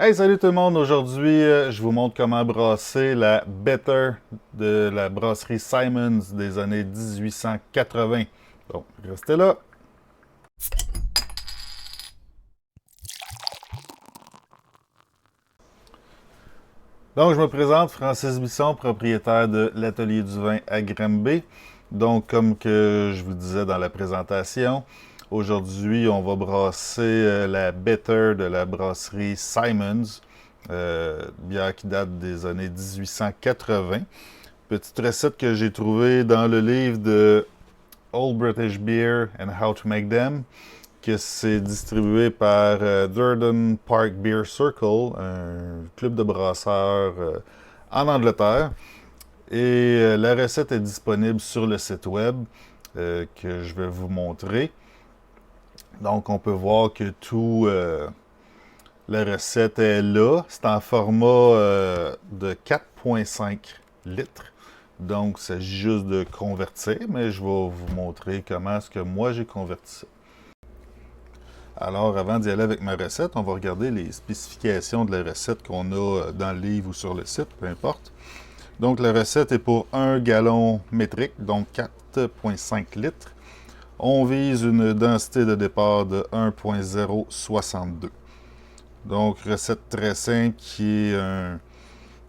Hey, salut tout le monde! Aujourd'hui, je vous montre comment brasser la Better de la brasserie Simons des années 1880. Donc, restez là! Donc, je me présente, Francis Bisson, propriétaire de l'Atelier du vin à Granby. Donc, comme que je vous disais dans la présentation, aujourd'hui, on va brasser la Better de la brasserie Simons, bière qui date des années 1880. Petite recette que j'ai trouvée dans le livre de Old British Beer and How to Make Them, que c'est distribué par Durden Park Beer Circle, un club de brasseurs en Angleterre. Et la recette est disponible sur le site web que je vais vous montrer. Donc, on peut voir que tout la recette est là. C'est en format de 4,5 litres. Donc, il s'agit juste de convertir, mais je vais vous montrer comment est-ce que moi j'ai converti ça. Alors, avant d'y aller avec ma recette, on va regarder les spécifications de la recette qu'on a dans le livre ou sur le site, peu importe. Donc, la recette est pour 1 gallon métrique, donc 4,5 litres. On vise une densité de départ de 1,062. Donc, recette très simple qui est un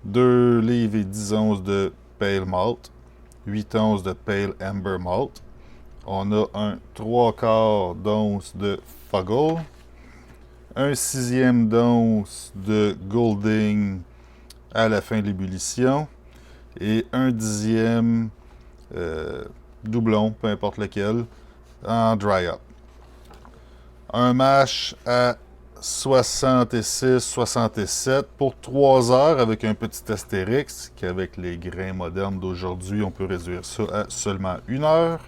2 livres et 10 onces de Pale Malt, 8 onces de Pale Amber Malt. On a un 3 quarts d'once de Fuggle, un sixième d'once de Golding à la fin de l'ébullition et un dixième doublon, peu importe lequel, en dry up. Un mash à 66-67 pour 3 heures avec un petit astérix qu'avec les grains modernes d'aujourd'hui, on peut réduire ça à seulement 1 heure.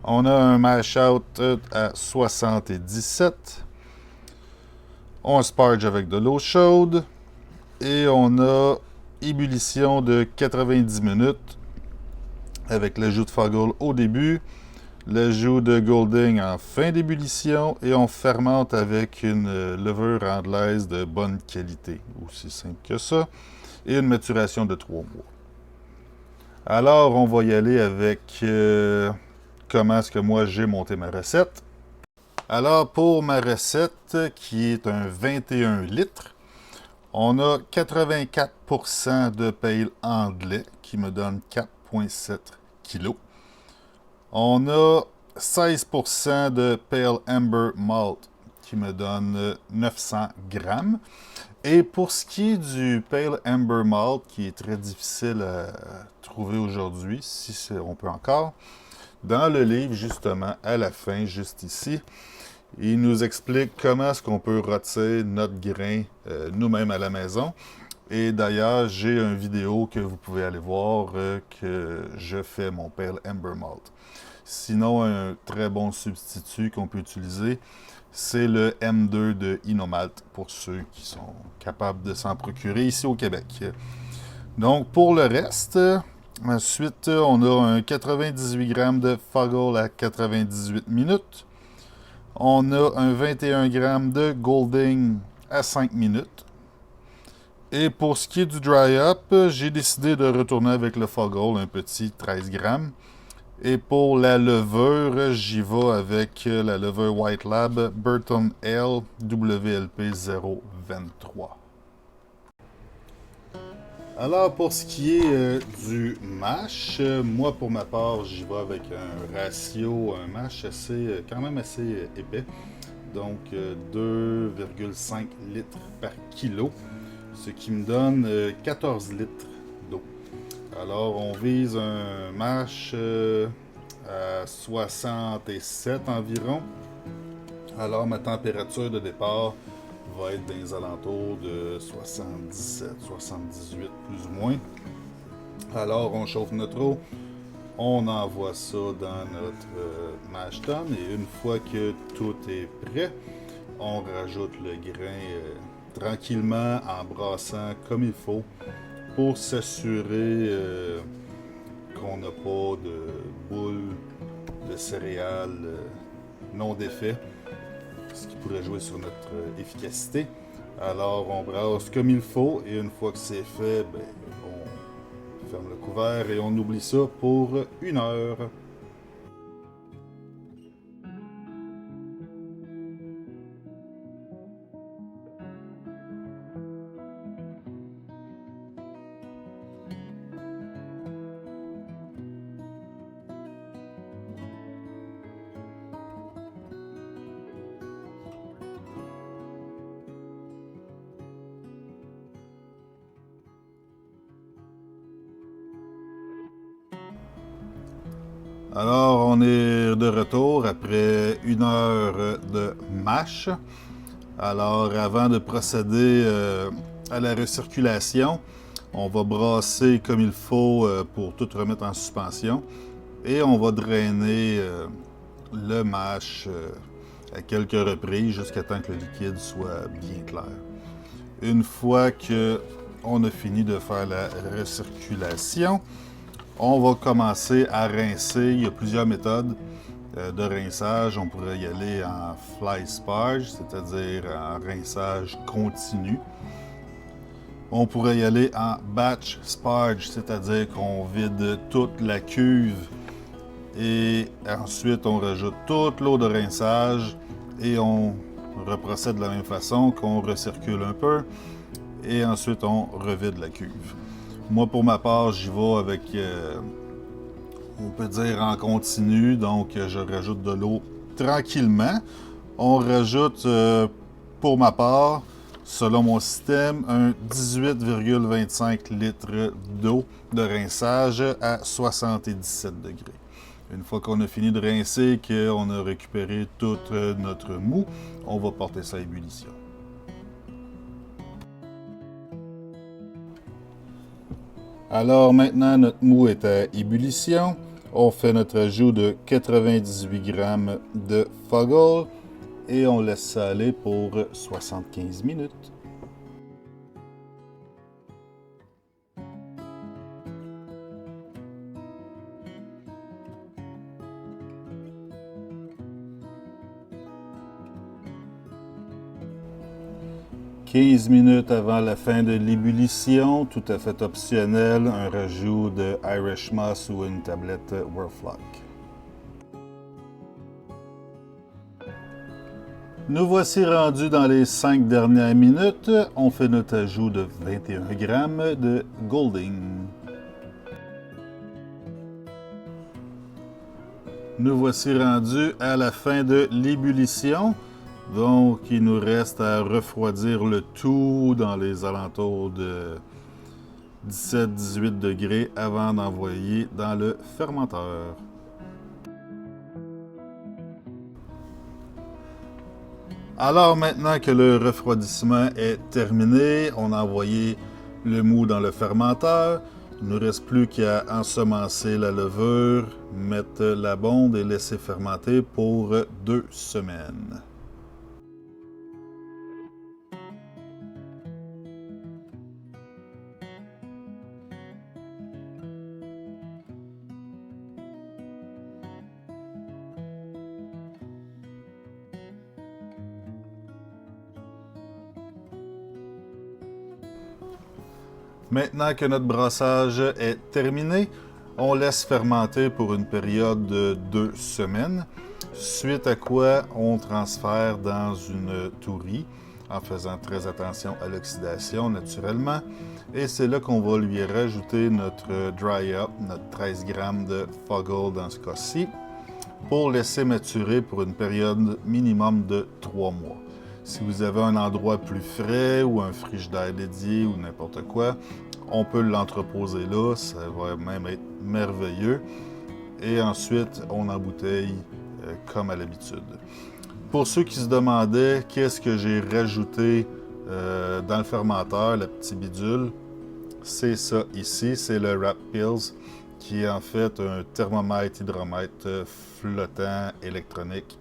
On a un mash out à 77. On sparge avec de l'eau chaude. Et on a ébullition de 90 minutes avec l'ajout de Fuggle au début, l'ajout de Golding en fin d'ébullition et on fermente avec une levure anglaise de bonne qualité, aussi simple que ça, et une maturation de 3 mois. Alors, on va y aller avec comment est-ce que moi j'ai monté ma recette. Alors, pour ma recette, qui est un 21 litres, on a 84% de pale anglais, qui me donne 4,7 kg. On a 16% de Pale Amber Malt qui me donne 900 grammes. Et pour ce qui est du Pale Amber Malt, qui est très difficile à trouver aujourd'hui, si on peut encore, dans le livre, justement, à la fin, juste ici, il nous explique comment est-ce qu'on peut rôtir notre grain nous-mêmes à la maison. Et d'ailleurs, j'ai une vidéo que vous pouvez aller voir que je fais mon Pale Amber Malt. Sinon, un très bon substitut qu'on peut utiliser, c'est le M2 de Inomalt, pour ceux qui sont capables de s'en procurer ici au Québec. Donc, pour le reste, ensuite, on a un 98 grammes de Fuggle à 98 minutes. On a un 21 grammes de Golding à 5 minutes. Et pour ce qui est du dry-up, j'ai décidé de retourner avec le Fuggle, un petit 13 grammes. Et pour la levure, j'y vais avec la levure White Lab Burton Ale WLP 023. Alors pour ce qui est du mash, moi pour ma part, j'y vais avec un ratio, un mash assez, quand même assez épais. Donc 2,5 litres par kilo, ce qui me donne 14 litres d'eau. Alors, on vise un mash à 67 environ. Alors, ma température de départ va être dans les alentours de 77, 78 plus ou moins. Alors, on chauffe notre eau. On envoie ça dans notre mash tun et une fois que tout est prêt, on rajoute le grain tranquillement en brassant comme il faut pour s'assurer qu'on n'a pas de boules de céréales non défait, ce qui pourrait jouer sur notre efficacité. Alors on brasse comme il faut et une fois que c'est fait, ben, on ferme le couvert et on oublie ça pour 1 heure. Alors, on est de retour après 1 heure de mâche. Alors, avant de procéder à la recirculation, on va brasser comme il faut pour tout remettre en suspension. Et on va drainer le mâche à quelques reprises jusqu'à temps que le liquide soit bien clair. Une fois qu'on a fini de faire la recirculation, on va commencer à rincer. Il y a plusieurs méthodes de rinçage. On pourrait y aller en fly sparge, c'est-à-dire en rinçage continu. On pourrait y aller en batch sparge, c'est-à-dire qu'on vide toute la cuve et ensuite on rajoute toute l'eau de rinçage et on reprocède de la même façon, qu'on recircule un peu et ensuite on revide la cuve. Moi, pour ma part, j'y vais avec, on peut dire en continu, donc je rajoute de l'eau tranquillement. On rajoute, pour ma part, selon mon système, un 18,25 litres d'eau de rinçage à 77 degrés. Une fois qu'on a fini de rincer, qu'on a récupéré tout notre mou, on va porter ça à ébullition. Alors maintenant, notre mou est à ébullition. On fait notre ajout de 98 grammes de Fuggle et on laisse ça aller pour 75 minutes. « 15 minutes avant la fin de l'ébullition, tout à fait optionnel, un rajout de Irish Moss ou une tablette Whirlfloc. Nous voici rendus dans les 5 dernières minutes. On fait notre ajout de 21 grammes de Golding. Nous voici rendus à la fin de l'ébullition. Donc, il nous reste à refroidir le tout dans les alentours de 17-18 degrés avant d'envoyer dans le fermenteur. Alors maintenant que le refroidissement est terminé, on a envoyé le mou dans le fermenteur. Il ne nous reste plus qu'à ensemencer la levure, mettre la bonde et laisser fermenter pour 2 semaines. Maintenant que notre brassage est terminé, on laisse fermenter pour une période de 2 semaines, suite à quoi on transfère dans une tourie en faisant très attention à l'oxydation naturellement. Et c'est là qu'on va lui rajouter notre dry up, notre 13 grammes de Fuggle dans ce cas-ci, pour laisser maturer pour une période minimum de 3 mois. Si vous avez un endroit plus frais ou un frigidaire dédié ou n'importe quoi, on peut l'entreposer là, ça va même être merveilleux. Et ensuite, on embouteille comme à l'habitude. Pour ceux qui se demandaient qu'est-ce que j'ai rajouté dans le fermenteur, le petit bidule, c'est ça ici, c'est le Wrap Pills, qui est en fait un thermomètre-hydromètre flottant électronique.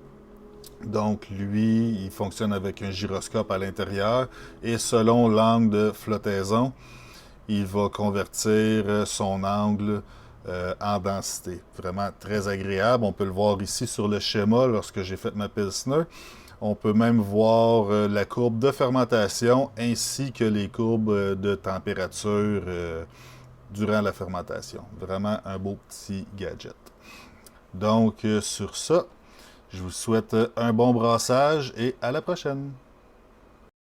Donc, lui, il fonctionne avec un gyroscope à l'intérieur et selon l'angle de flottaison, il va convertir son angle en densité. Vraiment très agréable. On peut le voir ici sur le schéma lorsque j'ai fait ma Pilsner. On peut même voir la courbe de fermentation ainsi que les courbes de température durant la fermentation. Vraiment un beau petit gadget. Donc, sur ça, je vous souhaite un bon brassage et à la prochaine.